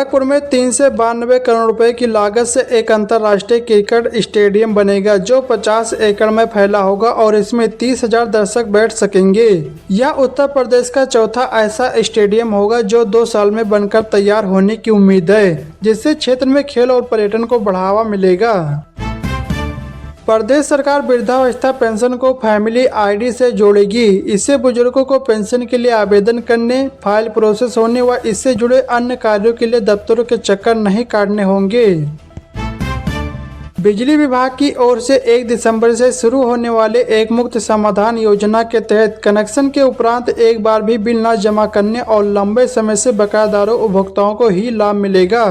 गोरखपुर में 3 से 92 करोड़ रुपए की लागत से एक अंतर्राष्ट्रीय क्रिकेट स्टेडियम बनेगा जो 50 एकड़ में फैला होगा और इसमें 30,000 दर्शक बैठ सकेंगे। यह उत्तर प्रदेश का चौथा ऐसा स्टेडियम होगा जो 2 साल में बनकर तैयार होने की उम्मीद है, जिससे क्षेत्र में खेल और पर्यटन को बढ़ावा मिलेगा। प्रदेश सरकार वृद्धावस्था पेंशन को फैमिली आईडी से जोड़ेगी। इससे बुजुर्गों को पेंशन के लिए आवेदन करने, फाइल प्रोसेस होने व इससे जुड़े अन्य कार्यों के लिए दफ्तरों के चक्कर नहीं काटने होंगे। बिजली विभाग की ओर से 1 दिसंबर से शुरू होने वाले एक मुक्त समाधान योजना के तहत कनेक्शन के उपरांत एक बार भी बिल न जमा करने और लंबे समय से बकायेदारों उपभोक्ताओं को ही लाभ मिलेगा।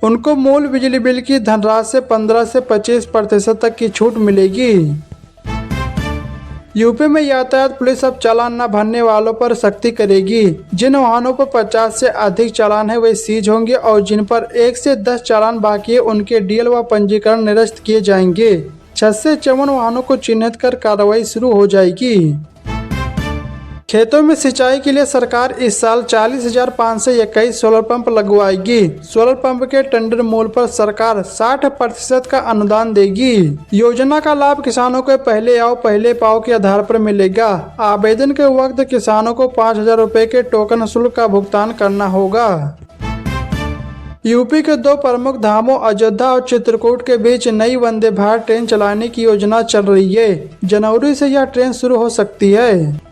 उनको मूल बिजली बिल की धनराशि से 15 से 25% तक की छूट मिलेगी। यूपी में यातायात पुलिस अब चालान न भरने वालों पर सख्ती करेगी। जिन वाहनों पर 50 से अधिक चालान है वे सीज होंगे और जिन पर 1 से 10 चालान बाकी है उनके डीएल व पंजीकरण निरस्त किए जाएंगे। 6 से 54 वाहनों को चिन्हित कर कार्रवाई शुरू हो जाएगी। खेतों में सिंचाई के लिए सरकार इस साल 40,521 सोलर पंप लगवाएगी। सोलर पंप के टेंडर मूल्य पर सरकार 60% का अनुदान देगी। योजना का लाभ किसानों को पहले आओ पहले पाओ के आधार पर मिलेगा। आवेदन के वक्त किसानों को 5,000 रुपए के टोकन शुल्क का भुगतान करना होगा। यूपी के 2 प्रमुख धामों अयोध्या और चित्रकूट के बीच नई वंदे भारत ट्रेन चलाने की योजना चल रही है। जनवरी से यह ट्रेन शुरू हो सकती है।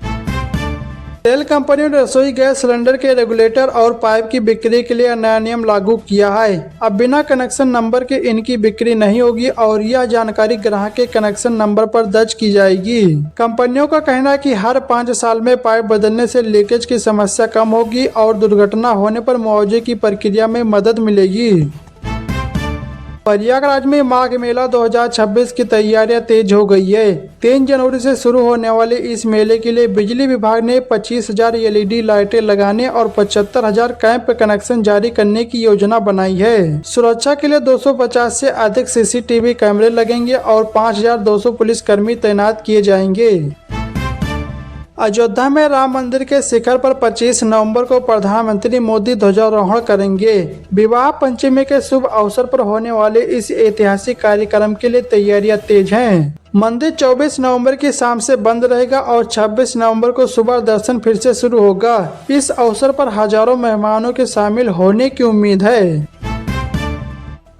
तेल कंपनियों ने रसोई गैस सिलेंडर के रेगुलेटर और पाइप की बिक्री के लिए नया नियम लागू किया है। अब बिना कनेक्शन नंबर के इनकी बिक्री नहीं होगी और यह जानकारी ग्राहक के कनेक्शन नंबर पर दर्ज की जाएगी। कंपनियों का कहना है कि हर 5 साल में पाइप बदलने से लीकेज की समस्या कम होगी और दुर्घटना होने पर मुआवजे की प्रक्रिया में मदद मिलेगी। प्रयागराज में माघ मेला 2026 की तैयारियां तेज हो गई है। 3 जनवरी से शुरू होने वाले इस मेले के लिए बिजली विभाग ने 25,000 एलईडी लाइटें लगाने और 75,000 कैंप कनेक्शन जारी करने की योजना बनाई है। सुरक्षा के लिए 250 से अधिक सीसीटीवी कैमरे लगेंगे और 5,200 पुलिसकर्मी तैनात किए जाएंगे। अयोध्या में राम मंदिर के शिखर पर 25 नवंबर को प्रधानमंत्री मोदी ध्वजारोहण करेंगे। विवाह पंचमी के शुभ अवसर पर होने वाले इस ऐतिहासिक कार्यक्रम के लिए तैयारियां तेज हैं। मंदिर 24 नवंबर की शाम से बंद रहेगा और 26 नवंबर को सुबह दर्शन फिर से शुरू होगा। इस अवसर पर हजारों मेहमानों के शामिल होने की उम्मीद है।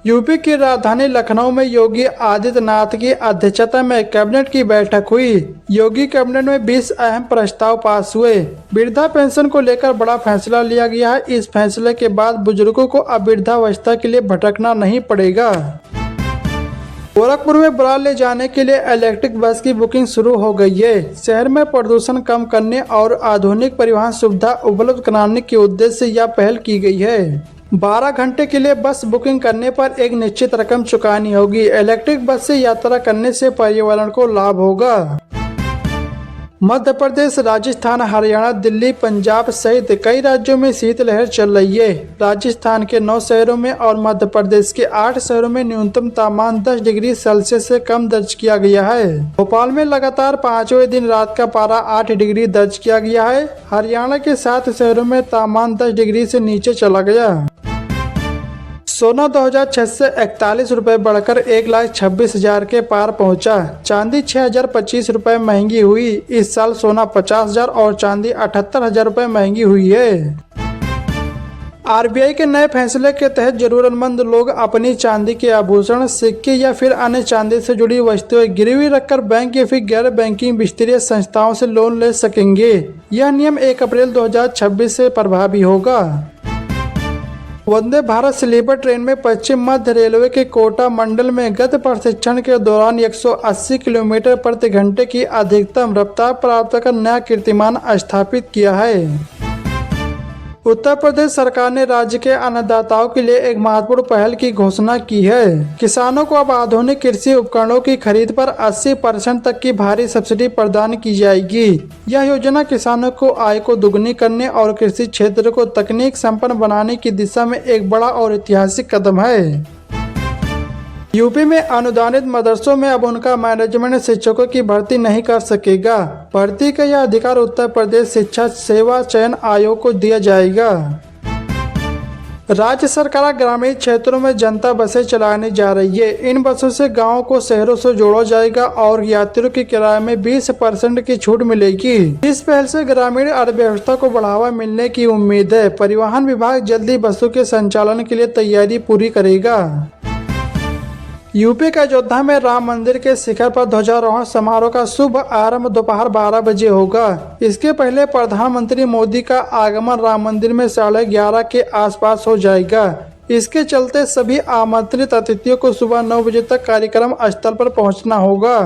यूपी की राजधानी लखनऊ में योगी आदित्यनाथ की अध्यक्षता में कैबिनेट की बैठक हुई। योगी कैबिनेट में 20 अहम प्रस्ताव पास हुए। वृद्धा पेंशन को लेकर बड़ा फैसला लिया गया है। इस फैसले के बाद बुजुर्गों को अब वृद्धावस्था के लिए भटकना नहीं पड़ेगा। गोरखपुर में बुरा ले जाने के लिए इलेक्ट्रिक बस की बुकिंग शुरू हो गई है। शहर में प्रदूषण कम करने और आधुनिक परिवहन सुविधा उपलब्ध कराने के उद्देश्य से यह पहल की गई है। 12 घंटे के लिए बस बुकिंग करने पर एक निश्चित रकम चुकानी होगी। इलेक्ट्रिक बस से यात्रा करने से पर्यावरण को लाभ होगा। मध्य प्रदेश, राजस्थान, हरियाणा, दिल्ली, पंजाब सहित कई राज्यों में शीतलहर चल रही है। राजस्थान के 9 शहरों में और मध्य प्रदेश के 8 शहरों में न्यूनतम तापमान 10 डिग्री सेल्सियस से कम दर्ज किया गया है। भोपाल में लगातार 5वें दिन रात का पारा 8 डिग्री दर्ज किया गया है। हरियाणा के 7 शहरों में तापमान 10 डिग्री से नीचे चला गया। सोना 2,641 रुपये बढ़कर 1,26,000 के पार पहुंचा। चांदी 6,025 रुपये महंगी हुई। इस साल सोना 50,000 और चांदी 78,000 रुपये महंगी हुई है। आरबीआई के नए फैसले के तहत जरूरतमंद लोग अपनी चांदी के आभूषण, सिक्के या फिर अन्य चांदी से जुड़ी वस्तुएं गिरवी रखकर बैंक या फिर गैर बैंकिंग वित्तीय संस्थाओं से लोन ले सकेंगे। यह नियम 1 अप्रैल 2026 से प्रभावी होगा। वंदे भारत स्लीपर ट्रेन में पश्चिम मध्य रेलवे के कोटा मंडल में गत प्रशिक्षण के दौरान 180 किलोमीटर प्रति घंटे की अधिकतम रफ्तार प्राप्त कर नया कीर्तिमान स्थापित किया है। उत्तर प्रदेश सरकार ने राज्य के अन्नदाताओं के लिए एक महत्वपूर्ण पहल की घोषणा की है। किसानों को अब आधुनिक कृषि उपकरणों की खरीद पर 80% तक की भारी सब्सिडी प्रदान की जाएगी। यह योजना किसानों को आय को दुगनी करने और कृषि क्षेत्र को तकनीक संपन्न बनाने की दिशा में एक बड़ा और ऐतिहासिक कदम है। यूपी में अनुदानित मदरसों में अब उनका मैनेजमेंट शिक्षकों की भर्ती नहीं कर सकेगा। भर्ती का यह अधिकार उत्तर प्रदेश शिक्षा सेवा चयन आयोग को दिया जाएगा। राज्य सरकार ग्रामीण क्षेत्रों में जनता बसें चलाने जा रही है। इन बसों से गांवों को शहरों से जोड़ा जाएगा और यात्रियों के किराए में 20% की छूट मिलेगी। इस पहल से ग्रामीण अर्थव्यवस्था को बढ़ावा मिलने की उम्मीद है। परिवहन विभाग जल्दी बसों के संचालन के लिए तैयारी पूरी करेगा। यूपी के अयोध्या में राम मंदिर के शिखर पर ध्वजारोहण समारोह का शुभ आरंभ दोपहर 12 बजे होगा। इसके पहले प्रधानमंत्री मोदी का आगमन राम मंदिर में 11:30 के आसपास हो जाएगा। इसके चलते सभी आमंत्रित अतिथियों को सुबह 9 बजे तक कार्यक्रम स्थल पर पहुंचना होगा।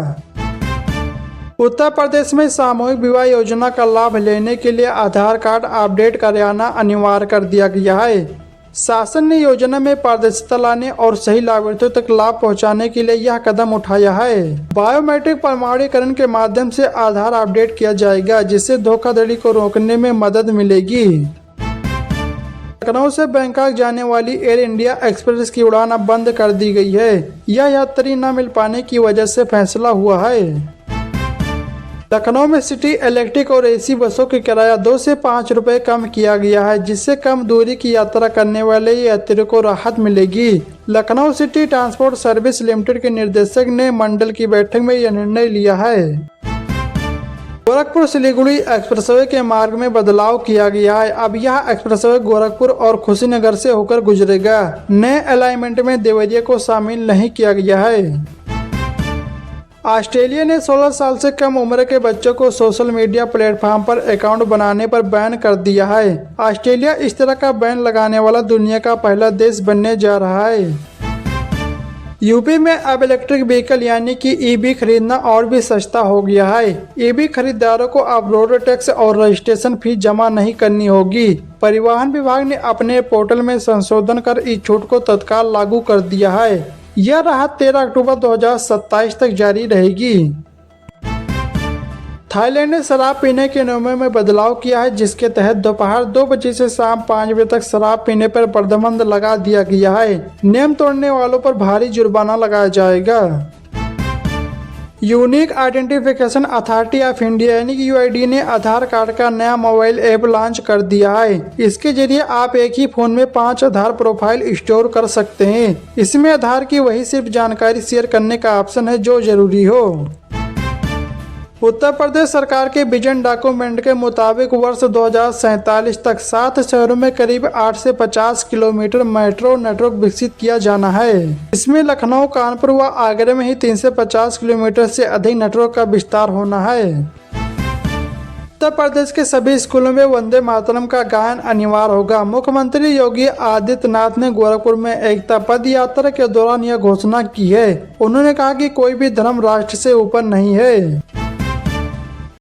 उत्तर प्रदेश में सामूहिक विवाह योजना का लाभ लेने के लिए आधार कार्ड अपडेट कराना अनिवार्य कर दिया गया है। शासन ने योजना में पारदर्शिता लाने और सही लाभार्थियों तक लाभ पहुंचाने के लिए यह कदम उठाया है। बायोमेट्रिक प्रमाणीकरण के माध्यम से आधार अपडेट किया जाएगा, जिससे धोखाधड़ी को रोकने में मदद मिलेगी। लखनऊ से बैंकॉक जाने वाली एयर इंडिया एक्सप्रेस की उड़ान अब बंद कर दी गई है। यह यात्री न मिल पाने की वजह से फैसला हुआ है। लखनऊ में सिटी इलेक्ट्रिक और एसी बसों का किराया 2 से 5 रुपए कम किया गया है, जिससे कम दूरी की यात्रा करने वाले यात्रियों को राहत मिलेगी। Lucknow city transport service limited के निदेशक ने मंडल की बैठक में यह निर्णय लिया है। गोरखपुर सिलीगुड़ी एक्सप्रेसवे के मार्ग में बदलाव किया गया है। अब यह एक्सप्रेसवे गोरखपुर और कुशीनगर से होकर गुजरेगा। नए अलाइनमेंट में देवरिया को शामिल नहीं किया गया है। ऑस्ट्रेलिया ने 16 साल से कम उम्र के बच्चों को सोशल मीडिया प्लेटफॉर्म पर अकाउंट बनाने पर बैन कर दिया है। ऑस्ट्रेलिया इस तरह का बैन लगाने वाला दुनिया का पहला देश बनने जा रहा है। यूपी में अब इलेक्ट्रिक व्हीकल यानी कि ईवी खरीदना और भी सस्ता हो गया है। ईवी खरीदारों को अब रोड टैक्स और रजिस्ट्रेशन फीस जमा नहीं करनी होगी। परिवहन विभाग ने अपने पोर्टल में संशोधन कर इस छूट को तत्काल लागू कर दिया है। यह राहत 13 अक्टूबर 2027 तक जारी रहेगी। थाईलैंड ने शराब पीने के नियमों में बदलाव किया है, जिसके तहत दोपहर 2 बजे से शाम 5 बजे तक शराब पीने पर प्रतिबंध लगा दिया गया है। नियम तोड़ने वालों पर भारी जुर्माना लगाया जाएगा। Unique identification authority of India यानी कि यूआईडी ने आधार कार्ड का नया मोबाइल ऐप लॉन्च कर दिया है। इसके जरिए आप एक ही फोन में 5 आधार प्रोफाइल स्टोर कर सकते हैं। इसमें आधार की वही सिर्फ जानकारी शेयर करने का ऑप्शन है जो जरूरी हो। उत्तर प्रदेश सरकार के विजन डॉक्यूमेंट के मुताबिक वर्ष 2047 तक 7 शहरों में करीब 8 से 50 किलोमीटर मेट्रो नेटवर्क विकसित किया जाना है। इसमें लखनऊ, कानपुर व आगरा में ही 3 से 50 किलोमीटर से अधिक नेटवर्क का विस्तार होना है। उत्तर प्रदेश के सभी स्कूलों में वंदे मातरम का गायन अनिवार्य होगा। मुख्यमंत्री योगी आदित्यनाथ ने गोरखपुर में एकता पद यात्रा के दौरान यह घोषणा की है। उन्होंने कहा कि कोई भी धर्म राष्ट्र से ऊपर नहीं है।